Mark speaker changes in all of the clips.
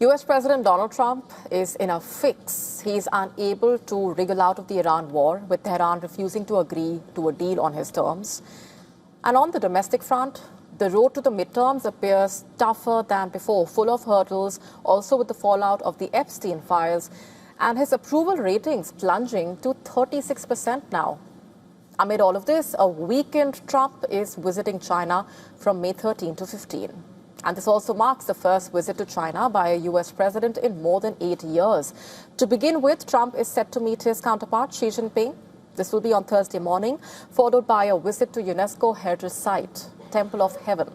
Speaker 1: US President Donald Trump is in a fix. He's unable to wriggle out of the Iran war, with Tehran refusing to agree to a deal on his terms. And on the domestic front, the road to the midterms appears tougher than before, full of hurdles, also with the fallout of the Epstein files, and his approval ratings plunging to 36% now. Amid all of this, a weekend Trump is visiting China from May 13 to 15. And this also marks the first visit to China by a US president in more than 8 years. To begin with, Trump is set to meet his counterpart, Xi Jinping. This will be on Thursday morning, followed by a visit to UNESCO heritage site, Temple of Heaven,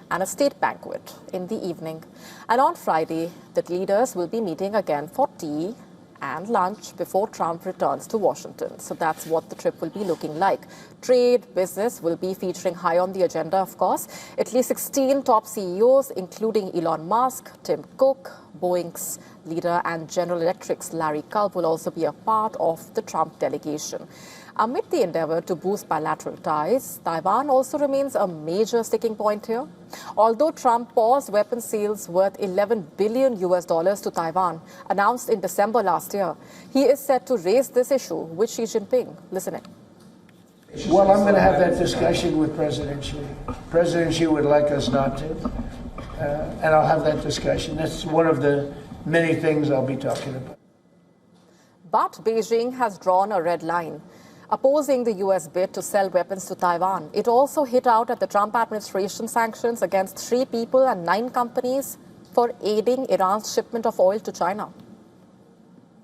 Speaker 1: and a state banquet in the evening. And on Friday, the leaders will be meeting again for tea and lunch before Trump returns to Washington. So that's what the trip will be looking like. Trade, business will be featuring high on the agenda, of course. At least 16 top CEOs, including Elon Musk, Tim Cook, Boeing's leader, and General Electric's Larry Culp will also be a part of the Trump delegation. Amid the endeavor to boost bilateral ties, Taiwan also remains a major sticking point here. Although Trump paused weapons sales worth $11 billion to Taiwan, announced in December last year, he is set to raise this issue with Xi Jinping. Listen in.
Speaker 2: Well, I'm going to have that discussion with President Xi. President Xi would like us not to, and I'll have that discussion. That's one of the many things I'll be talking about.
Speaker 1: But Beijing has drawn a red line, opposing the U.S. bid to sell weapons to Taiwan. It also hit out at the Trump administration sanctions against 3 people and 9 companies for aiding Iran's shipment of oil to China.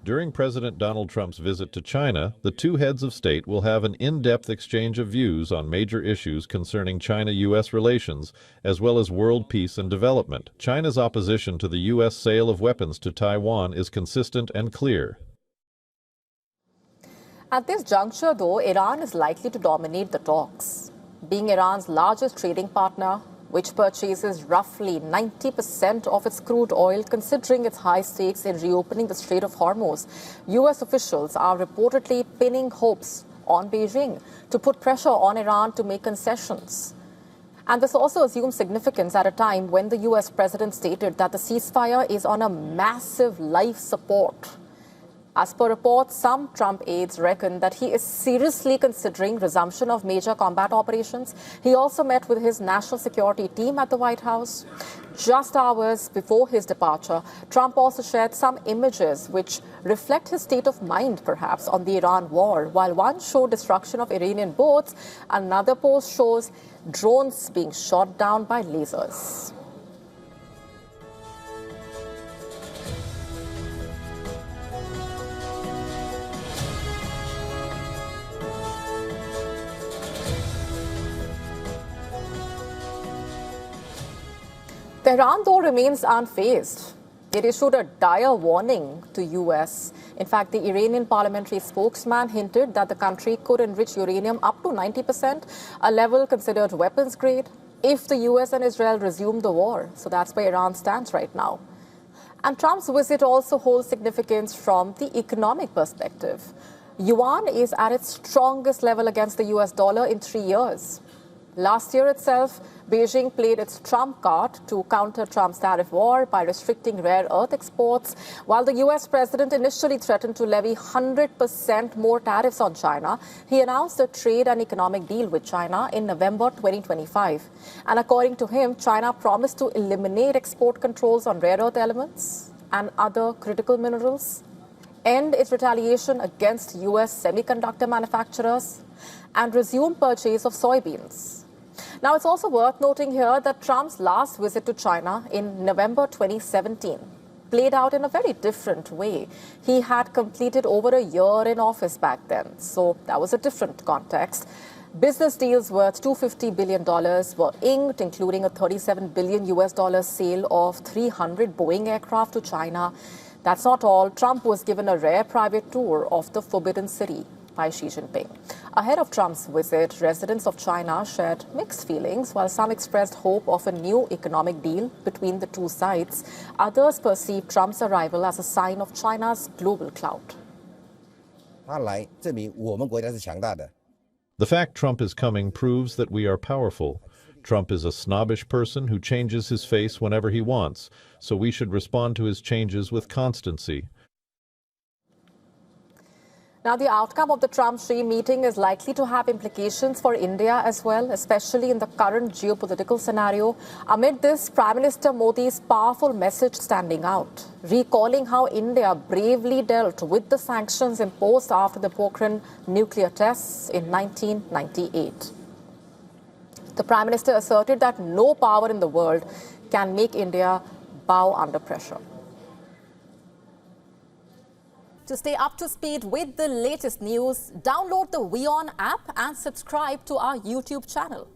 Speaker 3: During President Donald Trump's visit to China, the 2 heads of state will have an in-depth exchange of views on major issues concerning China-U.S. relations, as well as world peace and development. China's opposition to the U.S. sale of weapons to Taiwan is consistent and clear.
Speaker 1: At this juncture, though, Iran is likely to dominate the talks. Being Iran's largest trading partner, which purchases roughly 90% of its crude oil, considering its high stakes in reopening the Strait of Hormuz, U.S. officials are reportedly pinning hopes on Beijing to put pressure on Iran to make concessions. And this also assumes significance at a time when the U.S. president stated that the ceasefire is on a massive life support. As per reports, some Trump aides reckon that he is seriously considering resumption of major combat operations. He also met with his national security team at the White House. Just hours before his departure, Trump also shared some images which reflect his state of mind, perhaps, on the Iran war. While one showed destruction of Iranian boats, another post shows drones being shot down by lasers. Tehran, though, remains unfazed. It issued a dire warning to U.S. In fact, the Iranian parliamentary spokesman hinted that the country could enrich uranium up to 90%, a level considered weapons grade, if the U.S. and Israel resume the war. So that's where Iran stands right now. And Trump's visit also holds significance from the economic perspective. Yuan is at its strongest level against the U.S. dollar in 3 years. Last year itself, Beijing played its trump card to counter Trump's tariff war by restricting rare earth exports, while the U.S. president initially threatened to levy 100% more tariffs on China. He announced a trade and economic deal with China in November 2025. And according to him, China promised to eliminate export controls on rare earth elements and other critical minerals, end its retaliation against U.S. semiconductor manufacturers, and resume purchase of soybeans. Now, it's also worth noting here that Trump's last visit to China in November 2017 played out in a very different way. He had completed over a year in office back then, so that was a different context. Business deals worth $250 billion were inked, including a $37 billion US sale of 300 Boeing aircraft to China. That's not all. Trump was given a rare private tour of the Forbidden City by Xi Jinping. Ahead of Trump's visit, residents of China shared mixed feelings. While some expressed hope of a new economic deal between the two sides, others perceived Trump's arrival as a sign of China's global clout.
Speaker 3: The fact Trump is coming proves that we are powerful. Trump is a snobbish person who changes his face whenever he wants, so we should respond to his changes with constancy.
Speaker 1: Now, the outcome of the Trump-Xi meeting is likely to have implications for India as well, especially in the current geopolitical scenario. Amid this, Prime Minister Modi's powerful message standing out, recalling how India bravely dealt with the sanctions imposed after the Pokhran nuclear tests in 1998. The Prime Minister asserted that no power in the world can make India bow under pressure. To stay up to speed with the latest news, download the WION app and subscribe to our YouTube channel.